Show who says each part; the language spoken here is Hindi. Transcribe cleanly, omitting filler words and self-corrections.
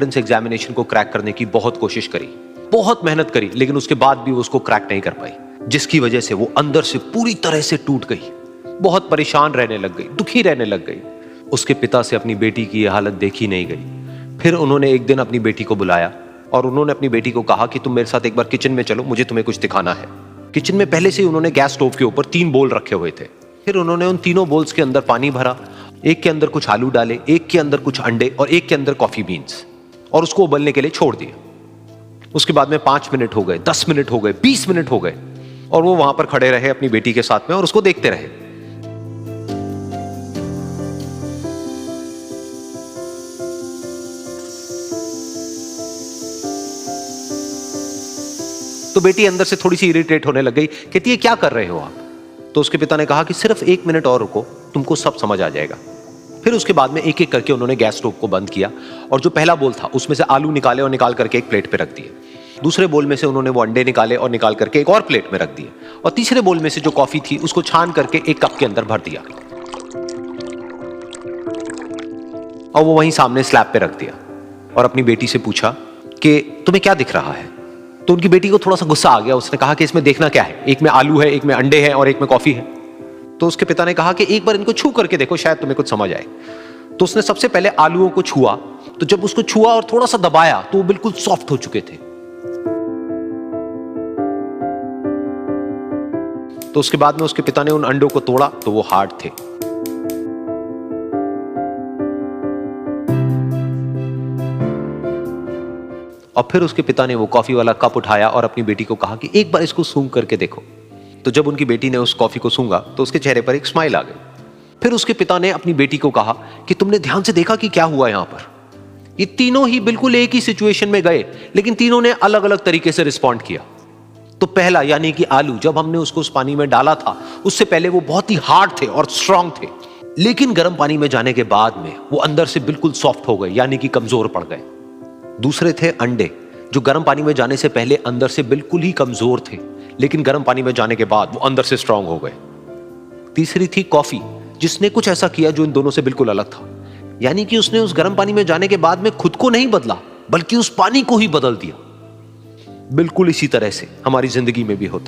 Speaker 1: एंट्रेंस एग्जामिनेशन को क्रैक करने की बहुत कोशिश करी, बहुत मेहनत करी, लेकिन उसके बाद भी वो उसको क्रैक नहीं कर पाई, जिसकी वजह से वो अंदर से पूरी तरह से टूट गई, बहुत परेशान रहने लग गई, दुखी रहने लग गई। उसके पिता से अपनी बेटी की यह हालत देखी नहीं गई। फिर उन्होंने एक दिन अपनी बेटी को बुलाया और उन्होंने अपनी बेटी को कहा कि तुम मेरे साथ एक बार किचन में चलो, मुझे तुम्हें कुछ दिखाना है। किचन में पहले से ही उन्होंने गैस स्टोव के ऊपर 3 बोल रखे हुए थे। फिर उन्होंने उन तीनों बोल्स के अंदर पानी भरा, एक के अंदर कुछ आलू डाले, एक के अंदर कुछ अंडे और एक के अंदर कॉफी बीन्स, और उसको उबलने के लिए छोड़ दिया। उसके बाद में 5 मिनट हो गए, 10 मिनट हो गए, 20 मिनट हो गए, और वो वहां पर खड़े रहे अपनी बेटी के साथ में और उसको देखते रहे। तो बेटी अंदर से थोड़ी सी इरिटेट होने लग गई, कहती है क्या कर रहे हो आप? तो उसके पिता ने कहा कि सिर्फ 1 मिनट और रुको, तुमको सब समझ आ जाएगा। फिर उसके बाद में एक एक करके उन्होंने गैस स्टोव को बंद किया और जो पहला बोल था उसमें से आलू निकाले और निकाल करके एक प्लेट पे रख दिए। दूसरे बोल में से उन्होंने वो अंडे निकाले और निकाल करके एक और प्लेट में रख दिए, और तीसरे बोल में से जो कॉफी थी उसको छान करके एक कप के अंदर भर दिया और वो वहीं सामने स्लैब पे रख दिया और अपनी बेटी से पूछा कि तुम्हें क्या दिख रहा है? तो उनकी बेटी को थोड़ा सा गुस्सा आ गया। उसने कहा कि इसमें देखना क्या है, एक में आलू है, एक में अंडे हैं और एक में कॉफी है। तो उसके पिता ने कहा कि एक बार इनको छू करके देखो, शायद तुम्हें कुछ समझ आए। तो उसने सबसे पहले आलूओं को छुआ, तो जब उसको छुआ और थोड़ा सा दबाया तो वो बिल्कुल सॉफ्ट हो चुके थे। तो उसके बाद में उसके पिता ने उन अंडों को तोड़ा तो वो हार्ड थे। और फिर उसके पिता ने वो कॉफी वाला कप उठाया और अपनी बेटी को कहा कि एक बार इसको सूंघ करके देखो। तो जब उनकी बेटी ने उस कॉफी को सूंघा तो उसके चेहरे पर एक स्माइल आ गई। फिर उसके पिता ने अपनी बेटी को कहा कि तुमने ध्यान से देखा कि क्या हुआ यहां पर? ये तीनों ही बिल्कुल एक ही सिचुएशन में गए, लेकिन तीनों ने अलग अलग तरीके से रिस्पॉन्ड किया। तो पहला यानी कि आलू, जब हमने उसको उस पानी में डाला था उससे पहले वो बहुत ही हार्ड थे और स्ट्रांग थे, लेकिन गर्म पानी में जाने के बाद में वो अंदर से बिल्कुल सॉफ्ट हो गए, यानी कि कमजोर पड़ गए। दूसरे थे अंडे, जो गर्म पानी में जाने से पहले अंदर से बिल्कुल ही कमजोर थे, लेकिन गर्म पानी में जाने के बाद वो अंदर से स्ट्रांग हो गए। तीसरी थी कॉफी, जिसने कुछ ऐसा किया जो इन दोनों से बिल्कुल अलग था, यानी कि उसने उस गर्म पानी में जाने के बाद में खुद को नहीं बदला, बल्कि उस पानी को ही बदल दिया। बिल्कुल इसी तरह से हमारी जिंदगी में भी होता है।